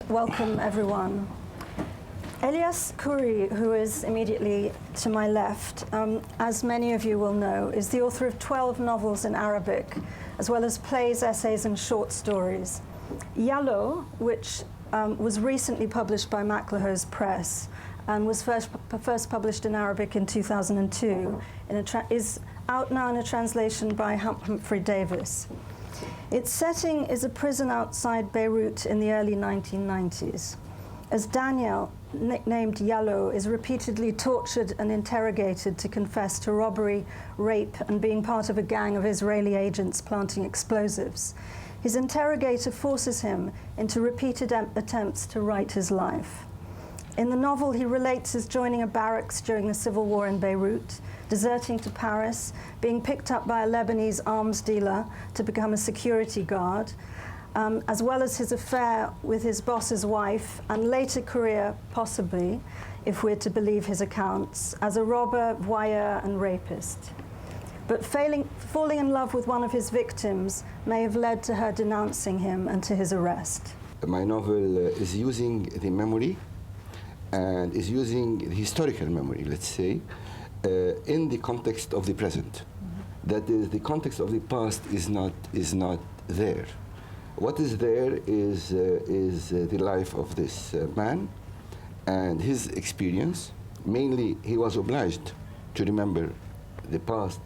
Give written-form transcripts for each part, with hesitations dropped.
welcome everyone. Elias Khoury, who is immediately to my left, as many of you will know, is the author of 12 novels in Arabic, as well as plays, essays, and short stories. Yalo, which was recently published by MacLehose Press and was first published in Arabic in 2002, is out now in a translation by Humphrey Davis. Its setting is a prison outside Beirut in the early 1990s. As Daniel, nicknamed Yalo, is repeatedly tortured and interrogated to confess to robbery, rape, and being part of a gang of Israeli agents planting explosives, his interrogator forces him into repeated attempts to right his life. In the novel, he relates his joining a barracks during the civil war in Beirut, deserting to Paris, being picked up by a Lebanese arms dealer to become a security guard, as well as his affair with his boss's wife, and later career, possibly, if we're to believe his accounts, as a robber, voyeur, and rapist. But falling in love with one of his victims may have led to her denouncing him and to his arrest. My novel is using the memory and is using the historical memory, let's say, in the context of the present. That is, the context of the past is not there. What is there is the life of this man and his experience. Mainly, he was obliged to remember the past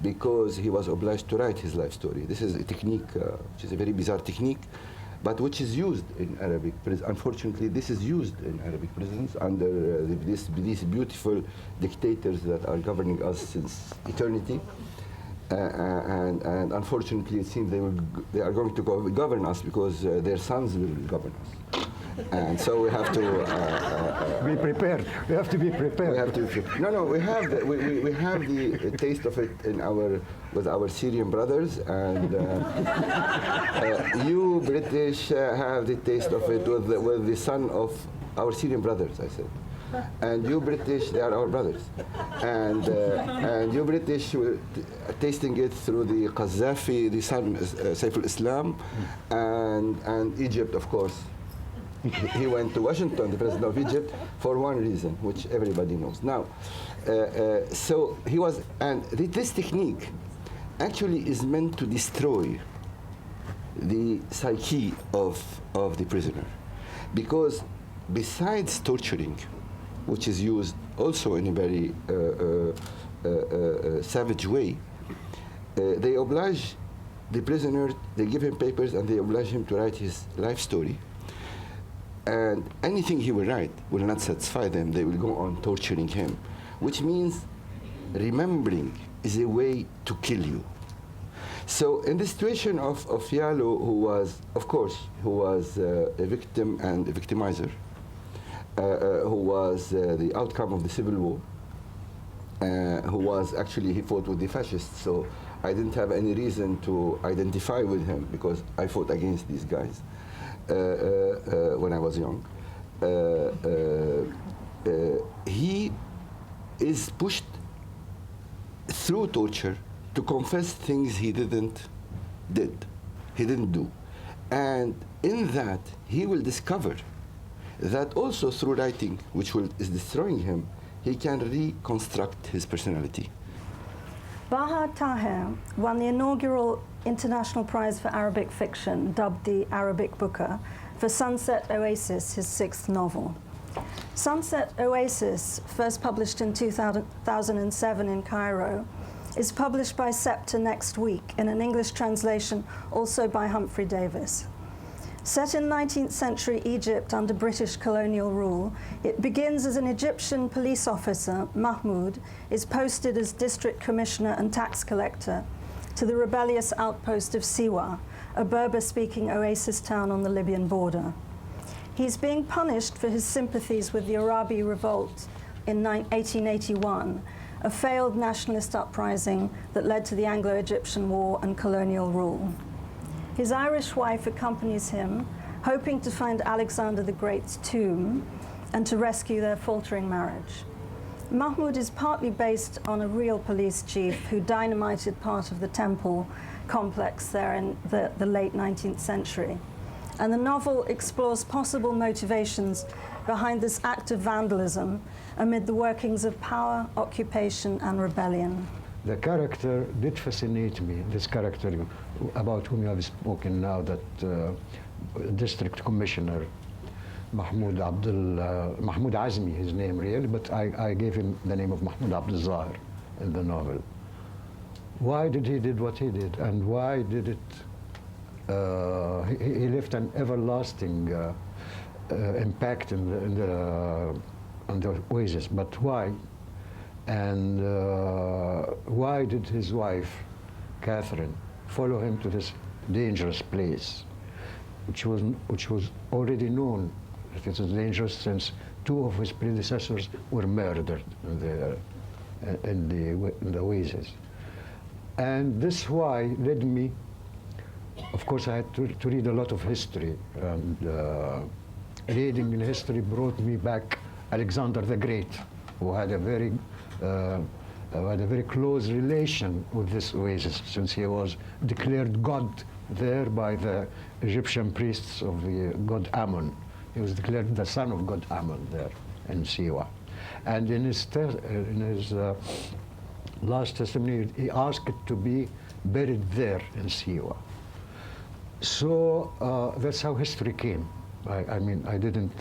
because he was obliged to write his life story. This is a technique, which is a very bizarre technique, but which is used in Arabic prisons. Unfortunately, this is used in Arabic prisons under these beautiful dictators that are governing us since eternity. And unfortunately, it seems they are going to govern us because their sons will govern us. And so we have to be prepared. We have to be prepared. We have to be prepared. No, we have the taste of it with our Syrian brothers, and you British have the taste of it with the son of our Syrian brothers, I said. And you British, they are our brothers. And you British were tasting it through the Qaddafi, the son, Saif al-Islam, and Egypt, of course. He went to Washington, the president of Egypt, for one reason, which everybody knows. Now, so he was, and this technique actually is meant to destroy the psyche of the prisoner. Because besides torturing, which is used also in a very savage way, they oblige the prisoner, they give him papers and they oblige him to write his life story. And anything he will write will not satisfy them. They will go on torturing him, which means remembering is a way to kill you. So in the situation of Yalo, who was, of course, a victim and a victimizer, who was the outcome of the civil war, who was actually, he fought with the fascists, so I didn't have any reason to identify with him because I fought against these guys when I was young. He is pushed through torture to confess things he didn't do. And in that, he will discover that also through writing, which is destroying him, he can reconstruct his personality. Bahaa Taher won the inaugural International Prize for Arabic Fiction, dubbed the Arabic Booker, for Sunset Oasis, his 6th novel. Sunset Oasis, first published in 2007 in Cairo, is published by Sceptre next week in an English translation also by Humphrey Davis. Set in 19th century Egypt under British colonial rule, it begins as an Egyptian police officer, Mahmoud, is posted as district commissioner and tax collector to the rebellious outpost of Siwa, a Berber-speaking oasis town on the Libyan border. He's being punished for his sympathies with the Arabi revolt in 1881, a failed nationalist uprising that led to the Anglo-Egyptian War and colonial rule. His Irish wife accompanies him, hoping to find Alexander the Great's tomb and to rescue their faltering marriage. Mahmoud is partly based on a real police chief who dynamited part of the temple complex there in the late 19th century. And the novel explores possible motivations behind this act of vandalism amid the workings of power, occupation, and rebellion. The character did fascinate me, this character about whom you have spoken now, that district commissioner, Mahmoud Azmi, his name really, but I gave him the name of Mahmoud Abd El Zahir in the novel. Why did he did what he did, and why did it, he left an everlasting impact on the Oasis, but why? And why did his wife, Catherine, follow him to this dangerous place, which was already known that it was dangerous since two of his predecessors were murdered in the Oasis. And this why led me, of course I had to read a lot of history, and reading in history brought me back Alexander the Great, who had a very close relation with this oasis, since he was declared God there by the Egyptian priests of the god Ammon. He was declared the son of god Ammon there in Siwa. And in his last testimony, he asked to be buried there in Siwa. So that's how history came. I mean, I didn't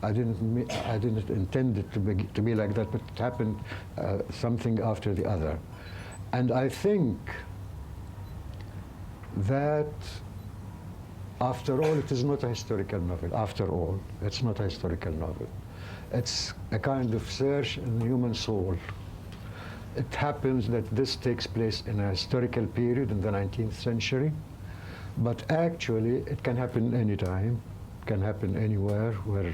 intend it to be like that, but it happened something after the other. And I think that after all, it is not a historical novel. After all, it's not a historical novel. It's a kind of search in the human soul. It happens that this takes place in a historical period in the 19th century, but actually it can happen anytime. Can happen anywhere where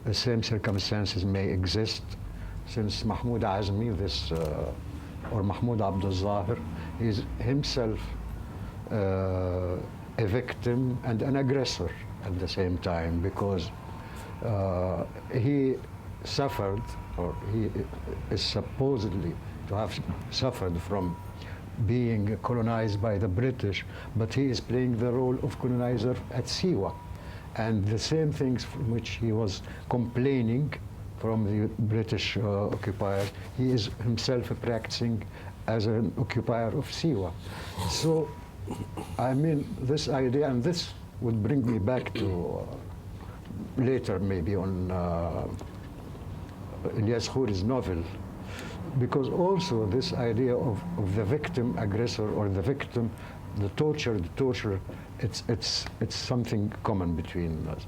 the same circumstances may exist. Since Mahmoud Azmi, or Mahmoud Abd El Zahir, is himself a victim and an aggressor at the same time, because he suffered, or he is supposedly to have suffered from being colonized by the British, but he is playing the role of colonizer at Siwa. And the same things from which he was complaining from the British occupier, he is himself practicing as an occupier of Siwa. So, I mean, this idea, and this would bring me back to later maybe on Elias Khoury's novel, because also this idea of the victim aggressor, or the victim, the torturer, it's something common between us.